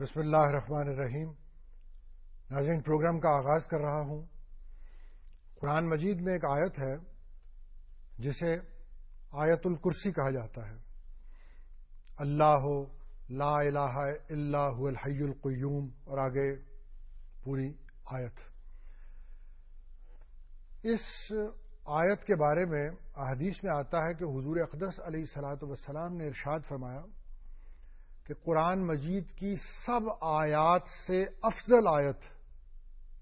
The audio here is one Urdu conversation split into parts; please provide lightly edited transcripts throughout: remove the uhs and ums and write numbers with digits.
بسم اللہ الرحمن الرحیم۔ ناظرین، پروگرام کا آغاز کر رہا ہوں۔ قرآن مجید میں ایک آیت ہے جسے آیت الکرسی کہا جاتا ہے۔ اللہ لا الہ الا هو الحی القیوم، اور آگے پوری آیت۔ اس آیت کے بارے میں احادیث میں آتا ہے کہ حضور اقدس علیہ الصلوۃ والسلام نے ارشاد فرمایا کہ قرآن مجید کی سب آیات سے افضل آیت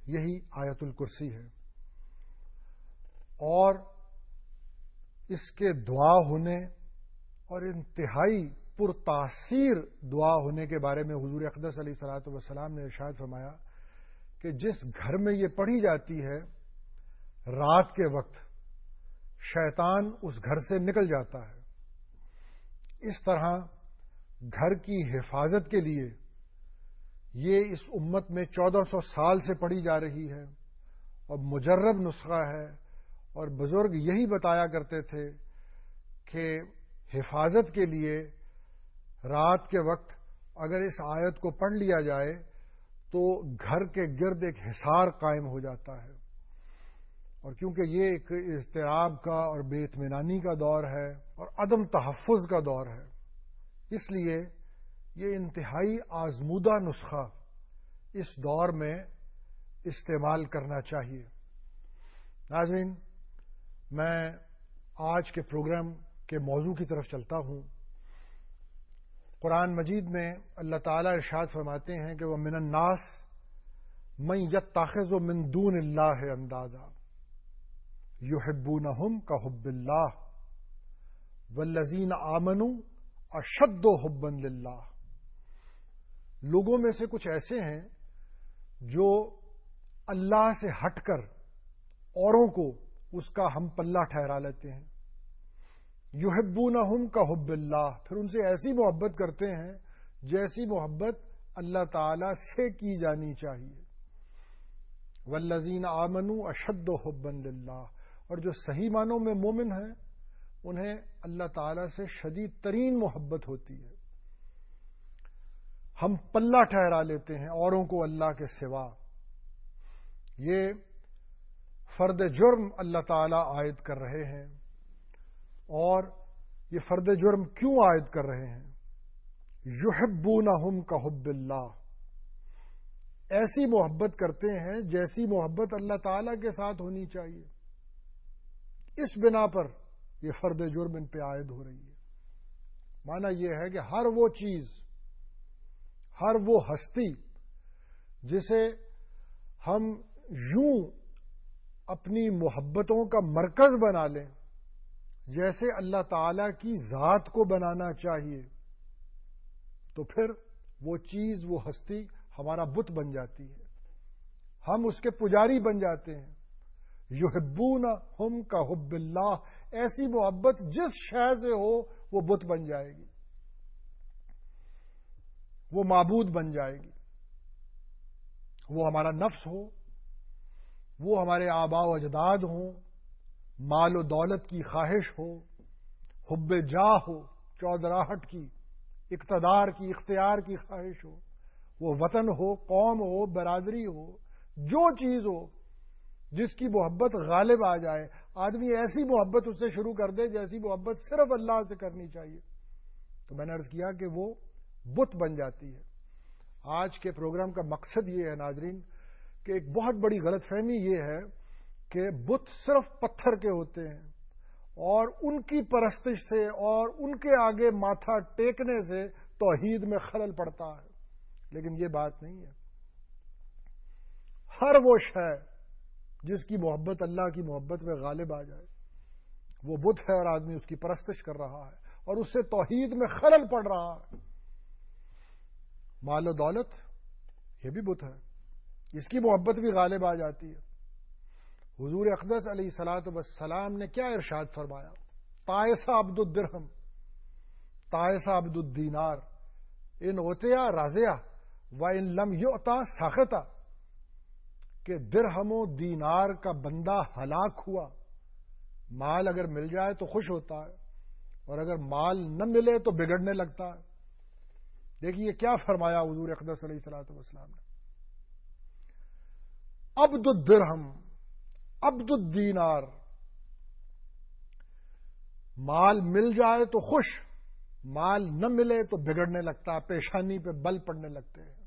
یہی آیت الکرسی ہے، اور اس کے دعا ہونے اور انتہائی پرتاثیر دعا ہونے کے بارے میں حضور اقدس علیہ الصلوۃ والسلام نے ارشاد فرمایا کہ جس گھر میں یہ پڑھی جاتی ہے رات کے وقت شیطان اس گھر سے نکل جاتا ہے۔ اس طرح گھر کی حفاظت کے لیے یہ اس امت میں 1400 سال سے پڑھی جا رہی ہے اور مجرب نسخہ ہے، اور بزرگ یہی بتایا کرتے تھے کہ حفاظت کے لیے رات کے وقت اگر اس آیت کو پڑھ لیا جائے تو گھر کے گرد ایک حصار قائم ہو جاتا ہے، اور کیونکہ یہ ایک اضطراب کا اور بے اطمینانی کا دور ہے اور عدم تحفظ کا دور ہے، اس لیے یہ انتہائی آزمودہ نسخہ اس دور میں استعمال کرنا چاہیے۔ ناظرین، میں آج کے پروگرام کے موضوع کی طرف چلتا ہوں۔ قرآن مجید میں اللہ تعالیٰ ارشاد فرماتے ہیں کہ وَمِنَ النَّاسِ مَن يَتَّخِذُ مِن دُونِ اللَّهِ أَندَادًا يُحِبُّونَهُمْ كَحُبِّ اللَّهِ وَالَّذِينَ آمَنُوا اشد حبًا للہ۔ لوگوں میں سے کچھ ایسے ہیں جو اللہ سے ہٹ کر اوروں کو اس کا ہم پلہ ٹھہرا لیتے ہیں۔ یحبونہم کحب اللہ، پھر ان سے ایسی محبت کرتے ہیں جیسی محبت اللہ تعالی سے کی جانی چاہیے۔ والذین آمنوا اشد حبًا للہ، اور جو صحیح معنوں میں مومن ہیں انہیں اللہ تعالی سے شدید ترین محبت ہوتی ہے۔ ہم پلہ ٹھہرا لیتے ہیں اوروں کو اللہ کے سوا۔ یہ فرد جرم اللہ تعالی عائد کر رہے ہیں، اور یہ فرد جرم کیوں عائد کر رہے ہیں؟ یحبونہم کحب اللہ، ایسی محبت کرتے ہیں جیسی محبت اللہ تعالی کے ساتھ ہونی چاہیے۔ اس بنا پر یہ فرد جرم ان پہ عائد ہو رہی ہے۔ معنی یہ ہے کہ ہر وہ چیز، ہر وہ ہستی جسے ہم یوں اپنی محبتوں کا مرکز بنا لیں جیسے اللہ تعالی کی ذات کو بنانا چاہیے، تو پھر وہ چیز، وہ ہستی ہمارا بت بن جاتی ہے، ہم اس کے پجاری بن جاتے ہیں۔ یحبونہم کحب اللہ، ایسی محبت جس شے سے ہو وہ بت بن جائے گی، وہ معبود بن جائے گی۔ وہ ہمارا نفس ہو، وہ ہمارے آباء و اجداد ہوں، مال و دولت کی خواہش ہو، حب جاہ ہو، چودراہٹ کی، اقتدار کی، اختیار کی خواہش ہو، وہ وطن ہو، قوم ہو، برادری ہو، جو چیز ہو جس کی محبت غالب آ جائے، آدمی ایسی محبت اس سے شروع کر دے جیسی محبت صرف اللہ سے کرنی چاہیے، تو میں نے عرض کیا کہ وہ بت بن جاتی ہے۔ آج کے پروگرام کا مقصد یہ ہے ناظرین کہ ایک بہت بڑی غلط فہمی یہ ہے کہ بت صرف پتھر کے ہوتے ہیں اور ان کی پرستش سے اور ان کے آگے ماتھا ٹیکنے سے توحید میں خلل پڑتا ہے، لیکن یہ بات نہیں ہے۔ ہر وہ شے جس کی محبت اللہ کی محبت میں غالب آ جائے وہ بت ہے، اور آدمی اس کی پرستش کر رہا ہے اور اس سے توحید میں خلل پڑ رہا ہے۔ مال و دولت یہ بھی بت ہے، اس کی محبت بھی غالب آ جاتی ہے۔ حضور اقدس علیہ الصلوۃ والسلام نے کیا ارشاد فرمایا؟ طائس عبد الدرہم طائس عبد الدینار ان اوتیا راضیہ و ان لم یؤتا ساخطہ، کہ درہم و دینار کا بندہ ہلاک ہوا، مال اگر مل جائے تو خوش ہوتا ہے، اور اگر مال نہ ملے تو بگڑنے لگتا ہے۔ دیکھیے کیا فرمایا حضور اقدس علیہ الصلوۃ والسلام نے، عبد الدرہم عبد الدینار، مال مل جائے تو خوش، مال نہ ملے تو بگڑنے لگتا، پیشانی پہ بل پڑنے لگتے ہیں.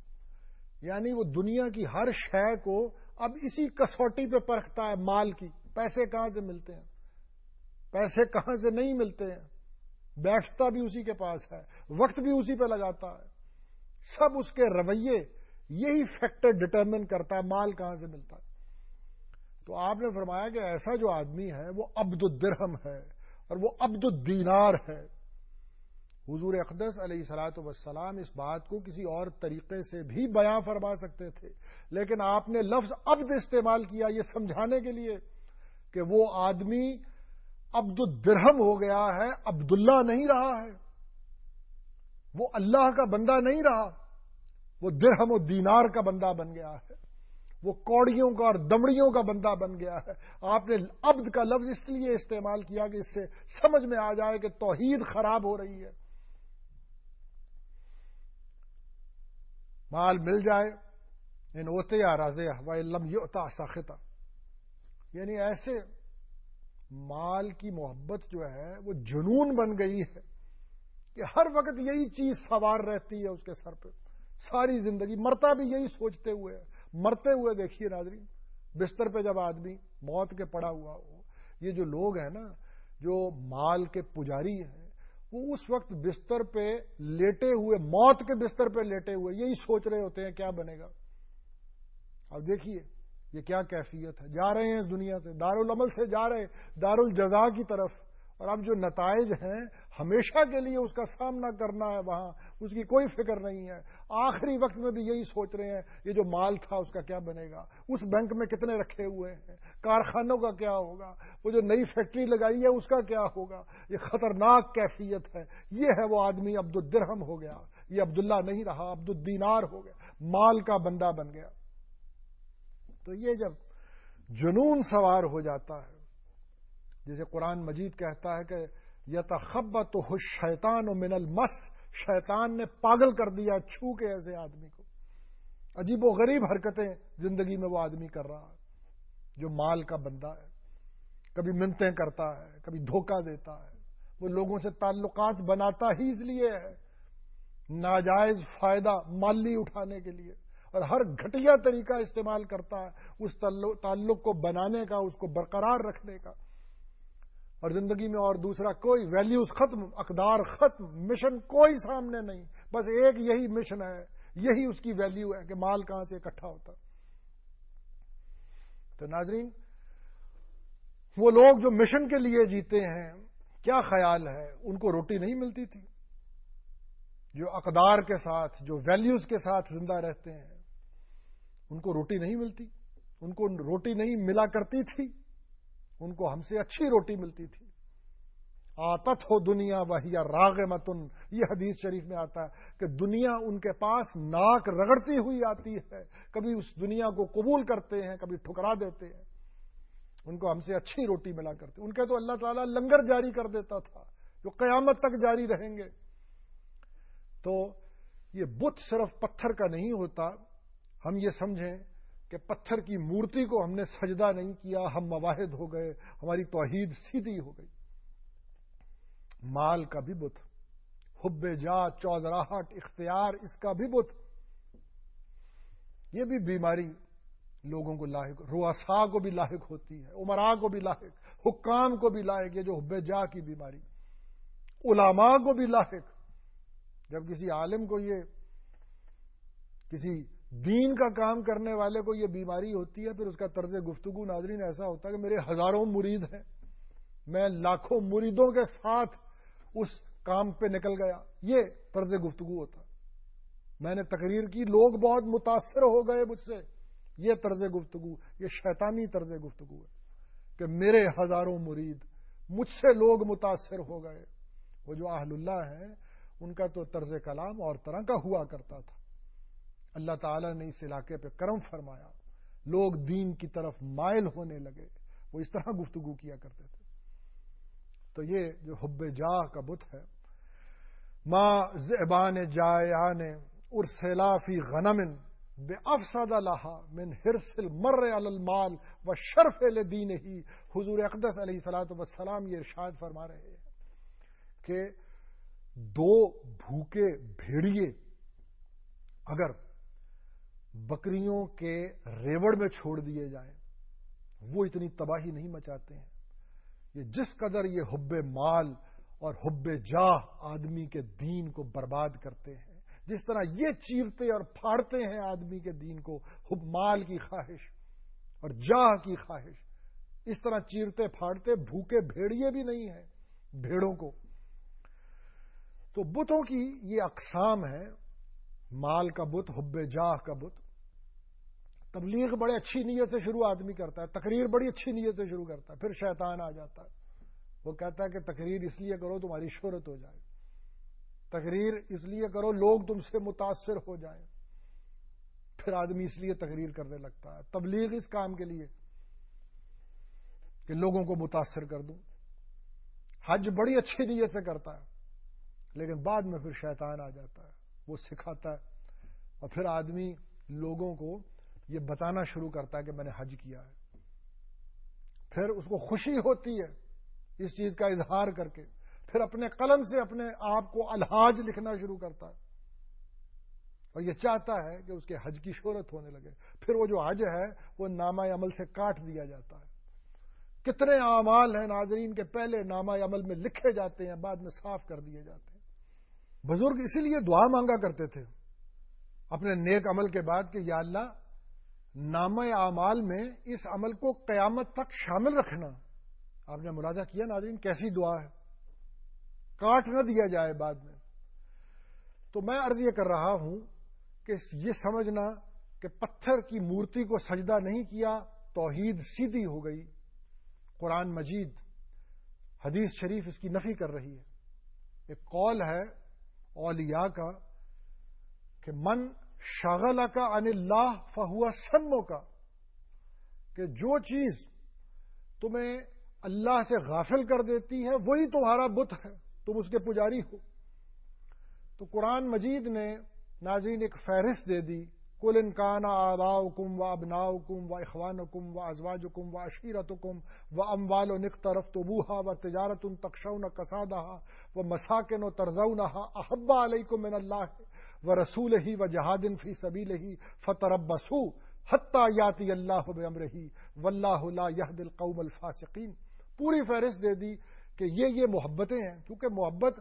یعنی وہ دنیا کی ہر شے کو اب اسی کسوٹی پہ پرکھتا ہے، مال کی. پیسے کہاں سے ملتے ہیں، پیسے کہاں سے نہیں ملتے ہیں، بیٹھتا بھی اسی کے پاس ہے، وقت بھی اسی پہ لگاتا ہے. سب اس کے رویے یہی فیکٹر ڈٹرمن کرتا ہے مال کہاں سے ملتا ہے. تو آپ نے فرمایا کہ ایسا جو آدمی ہے وہ عبد الدرہم ہے اور وہ عبد الدینار ہے. حضور اقدس علیہ الصلوۃ والسلام اس بات کو کسی اور طریقے سے بھی بیان فرما سکتے تھے، لیکن آپ نے لفظ عبد استعمال کیا یہ سمجھانے کے لیے کہ وہ آدمی عبد الدرہم ہو گیا ہے، عبداللہ نہیں رہا ہے، وہ اللہ کا بندہ نہیں رہا، وہ درہم و دینار کا بندہ بن گیا ہے، وہ کوڑیوں کا اور دمڑیوں کا بندہ بن گیا ہے. آپ نے عبد کا لفظ اس لیے استعمال کیا کہ اس سے سمجھ میں آ جائے کہ توحید خراب ہو رہی ہے. مال مل جائے ان اوتے یا رازیہ و لم یؤتا ساخطہ، یعنی ایسے مال کی محبت جو ہے وہ جنون بن گئی ہے کہ ہر وقت یہی چیز سوار رہتی ہے اس کے سر پہ ساری زندگی، مرتا بھی یہی سوچتے ہوئے ہے. مرتے ہوئے دیکھیے ناظرین، بستر پہ جب آدمی موت کے پڑا ہوا ہو، یہ جو لوگ ہیں نا جو مال کے پجاری ہیں، وہ اس وقت بستر پہ لیٹے ہوئے، موت کے بستر پہ لیٹے ہوئے یہی سوچ رہے ہوتے ہیں کیا بنے گا. اب دیکھیے یہ کیا کیفیت ہے، جا رہے ہیں اس دنیا سے، دارالعمل سے جا رہے دارالجزا کی طرف، اور اب جو نتائج ہیں ہمیشہ کے لیے اس کا سامنا کرنا ہے، وہاں اس کی کوئی فکر نہیں ہے. آخری وقت میں بھی یہی سوچ رہے ہیں یہ جو مال تھا اس کا کیا بنے گا، اس بینک میں کتنے رکھے ہوئے ہیں، کارخانوں کا کیا ہوگا، وہ جو نئی فیکٹری لگائی ہے اس کا کیا ہوگا. یہ خطرناک کیفیت ہے. یہ ہے وہ آدمی عبد الدرہم ہو گیا، یہ عبداللہ نہیں رہا، عبد الدینار ہو گیا، مال کا بندہ بن گیا. تو یہ جب جنون سوار ہو جاتا ہے، جیسے قرآن مجید کہتا ہے کہ یتخبطہ الشیطان من المس، شیطان نے پاگل کر دیا چھو کے ایسے آدمی کو. عجیب و غریب حرکتیں زندگی میں وہ آدمی کر رہا ہے جو مال کا بندہ ہے. کبھی منتیں کرتا ہے، کبھی دھوکہ دیتا ہے، وہ لوگوں سے تعلقات بناتا ہی اس لیے ہے ناجائز فائدہ مالی اٹھانے کے لیے، اور ہر گھٹیا طریقہ استعمال کرتا ہے اس تعلق کو بنانے کا، اس کو برقرار رکھنے کا. اور زندگی میں اور دوسرا کوئی ویلیوز ختم، اقدار ختم، مشن کوئی سامنے نہیں، بس ایک یہی مشن ہے، یہی اس کی ویلیو ہے کہ مال کہاں سے اکٹھا ہوتا. تو ناظرین، وہ لوگ جو مشن کے لیے جیتے ہیں، کیا خیال ہے ان کو روٹی نہیں ملتی تھی؟ جو اقدار کے ساتھ، جو ویلیوز کے ساتھ زندہ رہتے ہیں ان کو روٹی نہیں ملتی، ان کو روٹی نہیں ملا کرتی تھی، ان کو ہم سے اچھی روٹی ملتی تھی. آتت ہو دنیا وہی راغمتن، یہ حدیث شریف میں آتا ہے کہ دنیا ان کے پاس ناک رگڑتی ہوئی آتی ہے، کبھی اس دنیا کو قبول کرتے ہیں، کبھی ٹھکرا دیتے ہیں. ان کو ہم سے اچھی روٹی ملا کرتی. ان کے تو اللہ تعالیٰ لنگر جاری کر دیتا تھا جو قیامت تک جاری رہیں گے. تو یہ بت صرف پتھر کا نہیں ہوتا. ہم یہ سمجھیں کہ پتھر کی مورتی کو ہم نے سجدہ نہیں کیا، ہم مواحد ہو گئے، ہماری توحید سیدھی ہو گئی. مال کا بھی بت، حب جا، چودراہٹ، اختیار، اس کا بھی بت. یہ بھی بیماری لوگوں کو لاحق، رؤساء کو بھی لاحق ہوتی ہے، امراء کو بھی لاحق، حکام کو بھی لاحق. یہ جو حب جا کی بیماری، علماء کو بھی لاحق. جب کسی عالم کو یہ، کسی دین کا کام کرنے والے کو یہ بیماری ہوتی ہے، پھر اس کا طرز گفتگو ناظرین ایسا ہوتا ہے کہ میرے ہزاروں مرید ہیں، میں لاکھوں مریدوں کے ساتھ اس کام پہ نکل گیا، یہ طرز گفتگو ہوتا. میں نے تقریر کی، لوگ بہت متاثر ہو گئے مجھ سے، یہ طرز گفتگو، یہ شیطانی طرز گفتگو ہے کہ میرے ہزاروں مرید، مجھ سے لوگ متاثر ہو گئے. وہ جو اہل اللہ ہیں ان کا تو طرز کلام اور طرح کا ہوا کرتا تھا. اللہ تعالیٰ نے اس علاقے پہ کرم فرمایا، لوگ دین کی طرف مائل ہونے لگے، وہ اس طرح گفتگو کیا کرتے تھے. تو یہ جو حب جاہ کا بت ہے، ما ذئبان جائعان ارسلا فی غنم بافسد لها من حرص المرء علی المال وشرف لدینہ. حضور اقدس علیہ الصلوۃ والسلام یہ ارشاد فرما رہے ہیں کہ دو بھوکے بھیڑیے اگر بکریوں کے ریوڑ میں چھوڑ دیے جائیں وہ اتنی تباہی نہیں مچاتے ہیں. یہ جس قدر یہ حب مال اور حب جاہ آدمی کے دین کو برباد کرتے ہیں، جس طرح یہ چیرتے اور پھاڑتے ہیں آدمی کے دین کو، حب مال کی خواہش اور جاہ کی خواہش، اس طرح چیرتے پھاڑتے بھوکے بھیڑیے بھی نہیں ہیں بھیڑوں کو. تو بتوں کی یہ اقسام ہے، مال کا بت، حب جاہ کا بت. تبلیغ بڑے اچھی نیت سے شروع آدمی کرتا ہے، تقریر بڑی اچھی نیت سے شروع کرتا ہے، پھر شیطان آ جاتا ہے. وہ کہتا ہے کہ تقریر اس لیے کرو تمہاری شہرت ہو جائے، تقریر اس لیے کرو لوگ تم سے متاثر ہو جائیں. پھر آدمی اس لیے تقریر کرنے لگتا ہے. تبلیغ اس کام کے لیے کہ لوگوں کو متاثر کر دوں. حج بڑی اچھی نیت سے کرتا ہے لیکن بعد میں پھر شیطان آ جاتا ہے، وہ سکھاتا ہے اور پھر آدمی لوگوں کو یہ بتانا شروع کرتا ہے کہ میں نے حج کیا ہے. پھر اس کو خوشی ہوتی ہے اس چیز کا اظہار کر کے، پھر اپنے قلم سے اپنے آپ کو الحاج لکھنا شروع کرتا ہے اور یہ چاہتا ہے کہ اس کے حج کی شہرت ہونے لگے. پھر وہ جو حج ہے وہ نامہ عمل سے کاٹ دیا جاتا ہے. کتنے اعمال ہیں ناظرین کے پہلے نامہ عمل میں لکھے جاتے ہیں، بعد میں صاف کر دیے جاتے ہیں. بزرگ اسی لیے دعا مانگا کرتے تھے اپنے نیک عمل کے بعد کہ یا اللہ نامہ اعمال میں اس عمل کو قیامت تک شامل رکھنا. آپ نے ملاحظہ کیا ناظرین کیسی دعا ہے، کاٹ نہ دیا جائے بعد میں. تو میں عرض یہ کر رہا ہوں کہ یہ سمجھنا کہ پتھر کی مورتی کو سجدہ نہیں کیا توحید سیدھی ہو گئی. قرآن مجید حدیث شریف اس کی نفی کر رہی ہے. ایک قول ہے اولیاء کا کہ من شغل کا عن اللہ فہو سنمو کا، کہ جو چیز تمہیں اللہ سے غافل کر دیتی ہے وہی تمہارا بت ہے، تم اس کے پجاری ہو. تو قرآن مجید نے ناظرین ایک فہرست دے دی، قل ان کان آباؤکم و ابناؤکم و اخوانکم و ازواجکم و عشیرتکم و اموال اقترفتموها و تجارت تخشون کسادها و مساکن ترضونها احب علیکم من اللہ و رسولہ و جہاد فی سبیلہ فتربصوا حتی یاتی اللہ بامرہ واللہ لا یہدی القوم الفاسقین. پوری فہرست دے دی کہ یہ محبتیں ہیں، کیونکہ محبت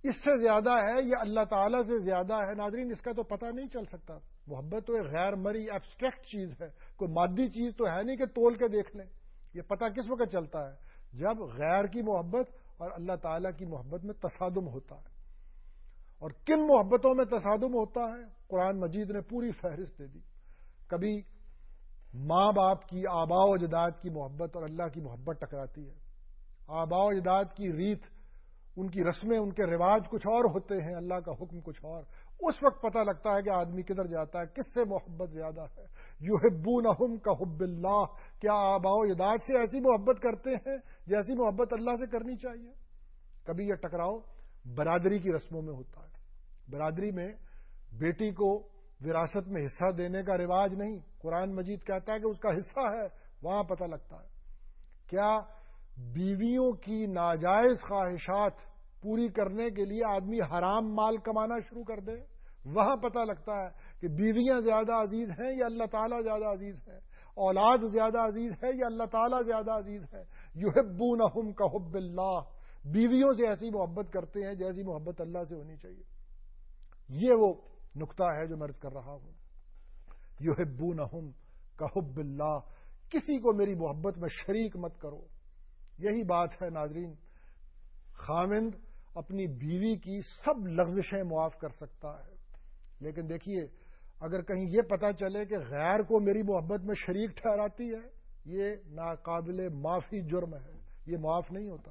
اس سے زیادہ ہے یا اللہ تعالیٰ سے زیادہ ہے ناظرین اس کا تو پتہ نہیں چل سکتا. محبت تو ایک غیر مری ایبسٹریکٹ چیز ہے، کوئی مادی چیز تو ہے نہیں کہ تول کے دیکھ لیں. یہ پتہ کس وقت چلتا ہے جب غیر کی محبت اور اللہ تعالیٰ کی محبت میں تصادم ہوتا ہے. اور کن محبتوں میں تصادم ہوتا ہے قرآن مجید نے پوری فہرست دے دی. کبھی ماں باپ کی آباء و اجداد کی محبت اور اللہ کی محبت ٹکراتی ہے. آباء و اجداد کی ریت، ان کی رسمیں، ان کے رواج کچھ اور ہوتے ہیں، اللہ کا حکم کچھ اور. اس وقت پتہ لگتا ہے کہ آدمی کدھر جاتا ہے، کس سے محبت زیادہ ہے. یحبونہم کحب اللہ، کیا آباء و اجداد سے ایسی محبت کرتے ہیں جیسی محبت اللہ سے کرنی چاہیے. کبھی یہ ٹکراؤ برادری کی رسموں میں ہوتا ہے. برادری میں بیٹی کو وراثت میں حصہ دینے کا رواج نہیں، قرآن مجید کہتا ہے کہ اس کا حصہ ہے. وہاں پتہ لگتا ہے کیا بیویوں کی ناجائز خواہشات پوری کرنے کے لیے آدمی حرام مال کمانا شروع کر دے. وہاں پتہ لگتا ہے کہ بیویاں زیادہ عزیز ہیں یا اللہ تعالیٰ زیادہ عزیز ہے، اولاد زیادہ عزیز ہے یا اللہ تعالیٰ زیادہ عزیز ہے. یحبونہم کحب اللہ، بیویوں سے ایسی محبت کرتے ہیں جیسی محبت اللہ سے ہونی چاہیے. یہ وہ نقطہ ہے جو میں عرض کر رہا ہوں. یحبونہم کحب اللہ، کسی کو میری محبت میں شریک مت کرو. یہی بات ہے ناظرین، خاوند اپنی بیوی کی سب لغزشیں معاف کر سکتا ہے، لیکن دیکھیے اگر کہیں یہ پتہ چلے کہ غیر کو میری محبت میں شریک ٹھہراتی ہے، یہ ناقابل معافی جرم ہے، یہ معاف نہیں ہوتا.